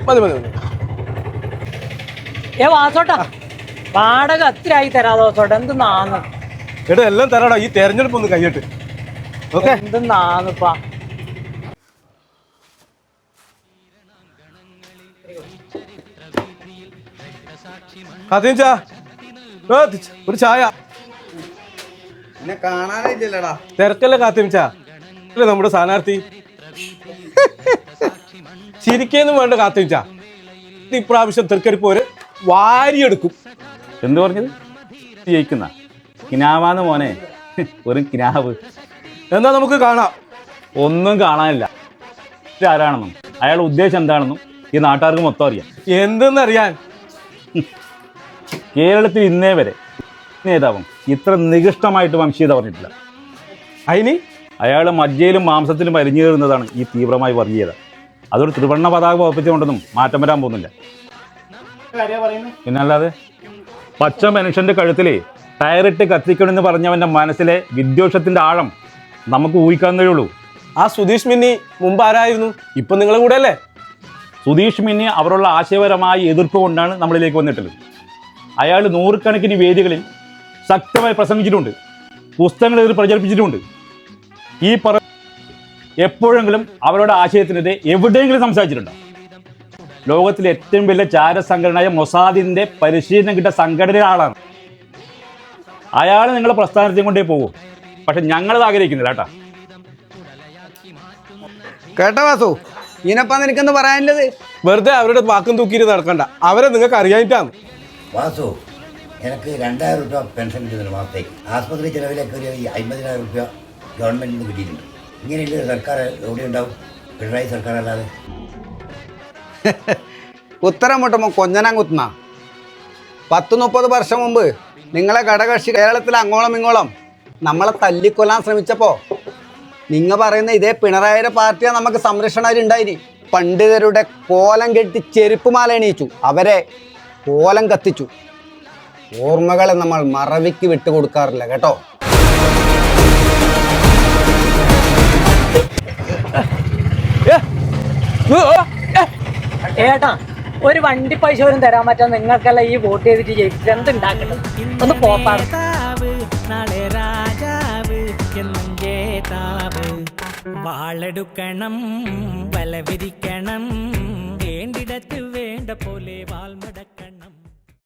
മതി മതി മതി. വാസോട്ടാ വാടക എത്ര ആയി തരാതെ വാസോട്ടെ? എന്തെന്നാന്ന് എടാ എല്ലാം തരാടാ, ഈ തെരഞ്ഞെടുപ്പ് ഒന്ന് കഴിയട്ടെ. ഓക്കെ, എന്തെന്നാന്നിപ്പാ. കാത്തിച്ചാ ഒരു ചായ. കാണാനില്ലല്ലോടാ. തിരക്കല്ലേ കാത്തിച്ചാ? അല്ലേ നമ്മുടെ സ്ഥാനാർത്ഥി? ചിരിക്കൊന്നും വേണ്ട കാത്തിച്ചാ, ഇപ്രാവശ്യം തൃക്കരിപ്പ് ഒരു വാരിയെടുക്കും. എന്ത് പറഞ്ഞത്? ജയിക്കുന്ന കിനാവാന്ന് മോനെ, ഒരു കിനാവ്. എന്നാ നമുക്ക് കാണാം. ഒന്നും കാണാനില്ല. ആരാണെന്നും അയാളുടെ ഉദ്ദേശം എന്താണെന്നും ഈ നാട്ടുകാർക്ക് മൊത്തം അറിയാം. എന്തെന്നറിയാൻ? കേരളത്തിൽ ഇന്നേ വരെ നേതാവും ഇത്ര നികൃഷ്ടമായിട്ട് വംശീയത പറഞ്ഞിട്ടില്ല. അതിന് അയാൾ മജ്ജയിലും മാംസത്തിലും അരിഞ്ഞു കയറുന്നതാണ് ഈ തീവ്രമായി വർഗീയത. അതൊരു ത്രിവർണ്ണ പതാക ഉറപ്പിച്ചുകൊണ്ടൊന്നും മാറ്റം വരാൻ പോകുന്നില്ല. പിന്നല്ലാതെ പച്ച മനുഷ്യന്റെ കഴുത്തിലെ ടയറിട്ട് കത്തിക്കണമെന്ന് പറഞ്ഞവന്റെ മനസ്സിലെ വിദ്വേഷത്തിന്റെ ആഴം നമുക്ക് ഊഹിക്കാൻ കഴിയുള്ളൂ. ആ സുധീഷ് മിന്നി മുമ്പ് ആരായിരുന്നു? ഇപ്പൊ നിങ്ങളുടെ കൂടെ അല്ലേ? സുധീഷ് മിന്നി അവരുള്ള ആശയപരമായ എതിർപ്പ് കൊണ്ടാണ് നമ്മളിലേക്ക് വന്നിട്ടുള്ളത്. അയാൾ നൂറുകണക്കിന് വേദികളിൽ ശക്തമായി പ്രസംഗിച്ചിട്ടുണ്ട്, പുസ്തകങ്ങൾ എതിർ പ്രചരിപ്പിച്ചിട്ടുണ്ട്. ഈ എപ്പോഴെങ്കിലും അവരുടെ ആശയത്തിനെതിരെ എവിടെയെങ്കിലും സംസാരിച്ചിട്ടുണ്ടോ? ലോകത്തിലെ ഏറ്റവും വലിയ ചാരസംഘടനയായ മൊസാദിന്റെ പരിശീലനം കിട്ടിയ സംഘടനയുടെ ആളാണ് അയാൾ. നിങ്ങളെ പ്രസ്ഥാനത്തെയും കൊണ്ടേ പോകും. പക്ഷെ ഞങ്ങളത് ആഗ്രഹിക്കുന്നില്ല കേട്ടാ. കേട്ടോ വാസു, ഇതിനപ്പം നിനക്കെന്ന് പറയാനുള്ളത്? വെറുതെ അവരുടെ വാക്കും തൂക്കിയിട്ട് നടക്കണ്ട, അവരെ നിങ്ങൾക്ക് അറിയാനിട്ടാണ്. വാസു, എനിക്ക് 2000 രൂപ പെൻഷൻ കിട്ടുന്നുണ്ട് മാസത്തേക്ക്. ആസ്പത്രി ചിലവിലേക്ക് ഒരു 50,000 രൂപ ഗവൺമെൻറ്റിൽ നിന്ന് കിട്ടിയിട്ടുണ്ട്. ഇങ്ങനെയുള്ള സർക്കാർ എവിടെ ഉണ്ടാവും? പിണറായി സർക്കാർ അല്ലാതെ. ഉത്തരം മുട്ടുമ്പോൾ കൊഞ്ഞനം കുത്തുന്ന 10-30 വർഷം മുമ്പ് നിങ്ങളെ ഘടകകക്ഷി കേരളത്തിൽ അങ്ങോളം ഇങ്ങോളം നമ്മളെ തല്ലിക്കൊല്ലാൻ ശ്രമിച്ചപ്പോൾ നിങ്ങൾ പറയുന്ന ഇതേ പിണറായിയുടെ പാർട്ടിയാണ് നമുക്ക് സംരക്ഷണമായിട്ടുണ്ടായിന്. പണ്ഡിതരുടെ കോലം കെട്ടി ചെരുപ്പുമാല എണീച്ചു, അവരെ കോലം കത്തിച്ചു. ഓർമ്മകളെ നമ്മൾ മറവിക്ക് വിട്ടുകൊടുക്കാറില്ല കേട്ടോ. ഏട്ടാ, ഒരു വണ്ടി പൈസ പോലും തരാൻ പറ്റാൻ നിങ്ങൾക്കല്ല ഈ വോട്ട് ചെയ്തിട്ട് ജയിപ്പിച്ച് എന്തുണ്ടാക്കണം? ഒന്ന് പോപ്പാണ്. നാളെ രാജാവ് എന്നും ജേതാവ്. വാളെടുക്കണം, വല വിരിക്കണം, വേണ്ടിടത്ത് വേണ്ട പോലെ.